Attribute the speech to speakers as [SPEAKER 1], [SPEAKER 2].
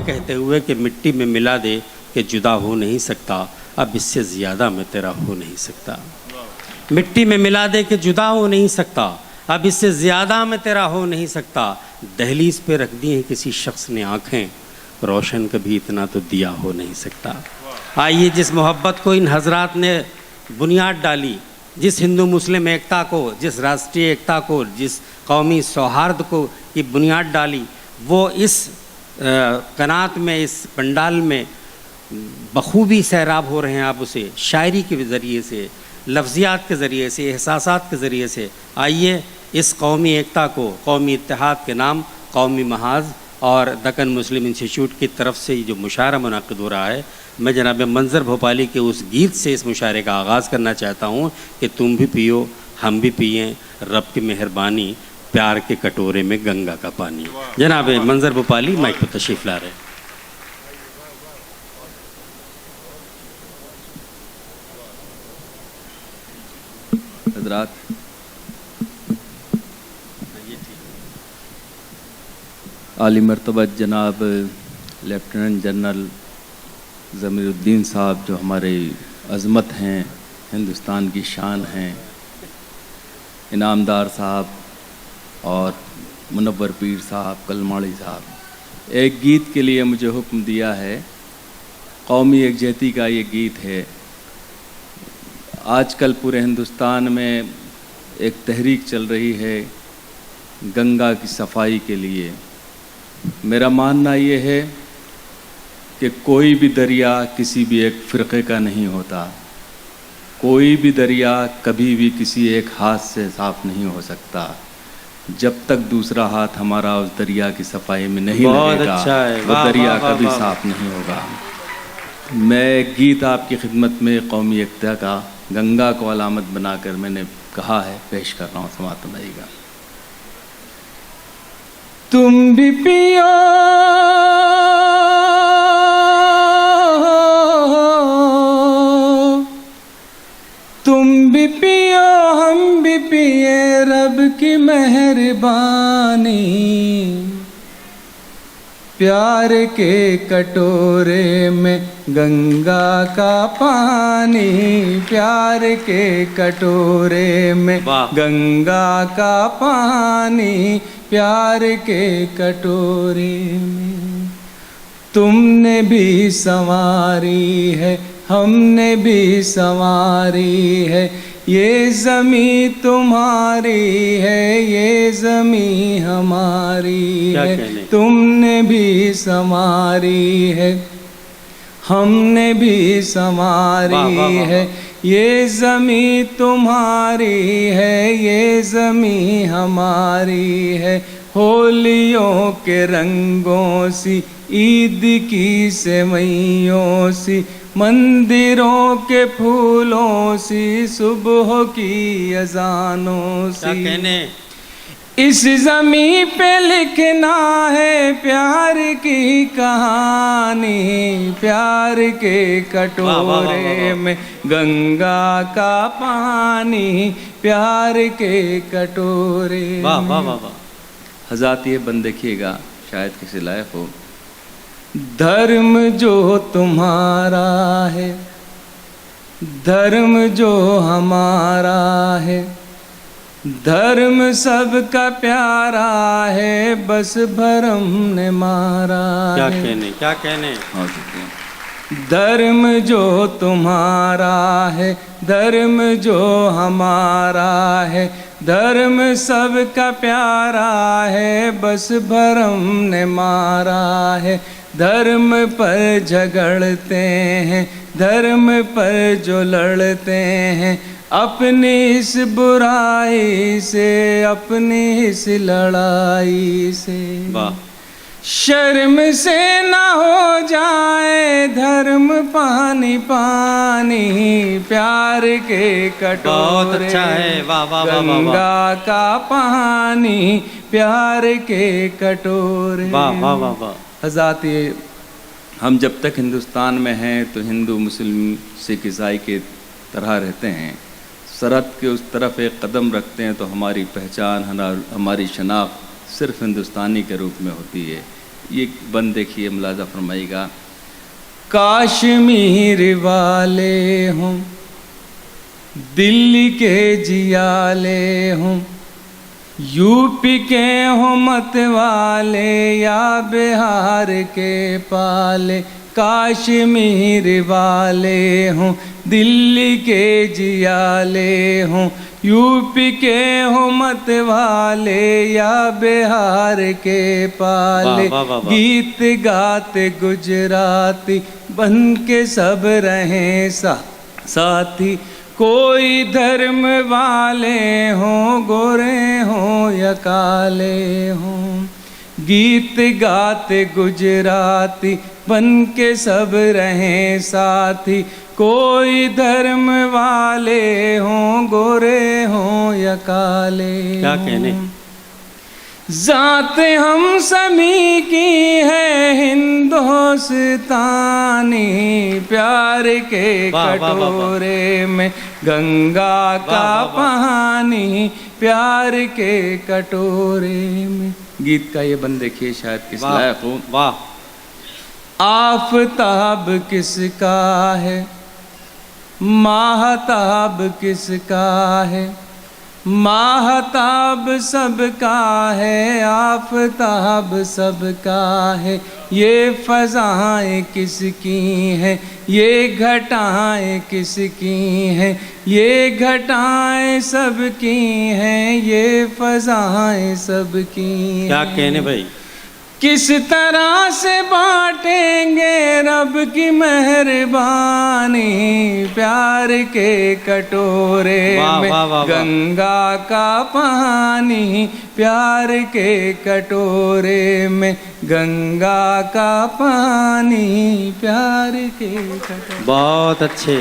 [SPEAKER 1] कहते हुए कि मिट्टी में मिला दे कि जुदा हो नहीं सकता, अब इससे ज़्यादा मैं तेरा हो नहीं सकता। मिट्टी में मिला दे कि जुदा हो नहीं सकता, अब इससे ज़्यादा मैं तेरा हो नहीं सकता। दहलीज पे रख दी हैं किसी शख्स ने आँखें, रोशन कभी इतना तो दिया हो नहीं सकता। आइए, जिस मोहब्बत को इन हजरात ने बुनियाद डाली, जिस हिंदू मुस्लिम एकता को, जिस राष्ट्रीय एकता को, जिस कौमी सौहार्द को की बुनियाद डाली, वो इस कनात में, इस पंडाल में बखूबी सैराब हो रहे हैं। आप उसे शायरी के ज़रिए से, लफ्ज़ियात के ज़रिए से, एहसासात के ज़रिए से आइए इस कौमी एकता को, कौमी इत्तेहाद के नाम कौमी महाज और दक्कन मुस्लिम इंस्टीट्यूट की तरफ से जो मुशायरा मुनाक़िद हो रहा है, मैं जनाब मंजर भोपाली के उस गीत से इस मुशायरे का आगाज़ करना चाहता हूँ कि तुम भी पियो हम भी पिएं, रब की मेहरबानी, प्यार के कटोरे में गंगा का पानी। जनाब मंजर भोपाली माइक पर तशरीफ़ ला रहे हैं।
[SPEAKER 2] हज़रात, आली मर्तबा जनाब लेफ्टिनेंट जनरल ज़मीरुद्दीन साहब, जो हमारे अज़मत हैं, हिंदुस्तान की शान हैं, इनामदार साहब और मुनव्वर पीर साहब, कलमाड़ी साहब, एक गीत के लिए मुझे हुक्म दिया है। कौमी यकजहती का ये गीत है। आजकल पूरे हिंदुस्तान में एक तहरीक चल रही है गंगा की सफाई के लिए। मेरा मानना ये है कि कोई भी दरिया किसी भी एक फ़िरक़े का नहीं होता। कोई भी दरिया कभी भी किसी एक हाथ से साफ़ नहीं हो सकता जब तक दूसरा हाथ हमारा उस दरिया की सफाई में नहीं लगेगा।
[SPEAKER 1] अच्छा है,
[SPEAKER 2] वो दरिया कभी साफ़ नहीं होगा। मैं गीत आपकी खिदमत में कौमी एकता का गंगा को अलामत बनाकर मैंने कहा है, पेश कर रहा हूँ, समाअत फरमाइएगा। तुम भी पियो तुम भी पियो हम भी पिए, रब की मेहरबानी, प्यार के कटोरे में गंगा का पानी, प्यार के कटोरे में गंगा का पानी, प्यार के कटोरे में। तुमने भी संवारी है, हमने भी संवारी है, ये ज़मीं तुम्हारी है, ये ज़मीं हमारी है। तुमने भी संवारी है, हमने भी संवारी है, ये ज़मीं तुम्हारी है, ये ज़मीं हमारी है। होलियों के रंगों सी, ईद की सेवइयों सी, मंदिरों के फूलों सी, सुबह की अजानों सी, इस ज़मीं पे लिखना है प्यार की कहानी, प्यार के कटोरे में गंगा का पानी, प्यार के कटोरे में। हज़ात ये बंद देखिएगा, शायद किसी लायक हो। धर्म जो तुम्हारा है, धर्म जो हमारा है, धर्म सबका प्यारा है, बस भरम ने मारा
[SPEAKER 1] क्या
[SPEAKER 2] है।
[SPEAKER 1] कहने, क्या कहने।
[SPEAKER 2] धर्म जो तुम्हारा है, धर्म जो हमारा है, धर्म सबका प्यारा है, बस भरम ने मारा है। धर्म पर झगड़ते हैं, धर्म पर जो लड़ते हैं, अपनी इस बुराई से, अपनी इस लड़ाई से, शर्म से ना हो जाए धर्म पानी पानी, प्यार के कटोरे गंगा का पानी, प्यार के कटोरे। हज़ात, हम जब तक हिंदुस्तान में हैं तो हिंदू मुस्लिम सिख ईसाई के तरह रहते हैं। सरहद के उस तरफ एक कदम रखते हैं तो हमारी पहचान, हमारी शनाख्त सिर्फ हिंदुस्तानी के रूप में होती है। ये बंद देखिए, मुलाजा फरमाइएगा। काश्मीर वाले हों, दिल्ली के जियाले हों, यूपी के हों मत वाले या बिहार के पाले, काश्मीर वाले हों, दिल्ली के जियाले हों, यूपी के हों मत वाले या बिहार के पाले,
[SPEAKER 1] वाह, वाह, वाह, वाह।
[SPEAKER 2] गीत गाते गुजराती बन के सब रहें साथी, कोई धर्म वाले हों, गोरे हों या काले हों, गीत गाते गुजराती बन के सब रहें साथी, कोई धर्म वाले हों, गोरे हों या काले।
[SPEAKER 1] क्या कहने।
[SPEAKER 2] जात हम सभी की है हिंदुस्तानी, प्यार के
[SPEAKER 1] वाह, वाह, वाह, वाह।
[SPEAKER 2] कटोरे में गंगा का
[SPEAKER 1] वाह, वाह, वाह।
[SPEAKER 2] पानी, प्यार के कटोरे में। गीत का ये बंद देखिए, शायद किस
[SPEAKER 1] वाह,
[SPEAKER 2] लायक हो।
[SPEAKER 1] वाह।
[SPEAKER 2] आफताब किसका है, माहताब किसका है, माहताब सबका है, आफताब सबका है, ये फज़ाएं किसकी हैं, ये घटाएं किसकी हैं, ये घटाएं सबकी हैं, ये फज़ाएं सबकी हैं।
[SPEAKER 1] क्या कहने भाई।
[SPEAKER 2] किस तरह से बांटेंगे रब की मेहरबानी, प्यार के कटोरे
[SPEAKER 1] वाह,
[SPEAKER 2] में
[SPEAKER 1] वाह, वाह, वाह।
[SPEAKER 2] गंगा का पानी, प्यार के कटोरे में गंगा का पानी, प्यार के कटोरे।
[SPEAKER 1] बहुत अच्छे।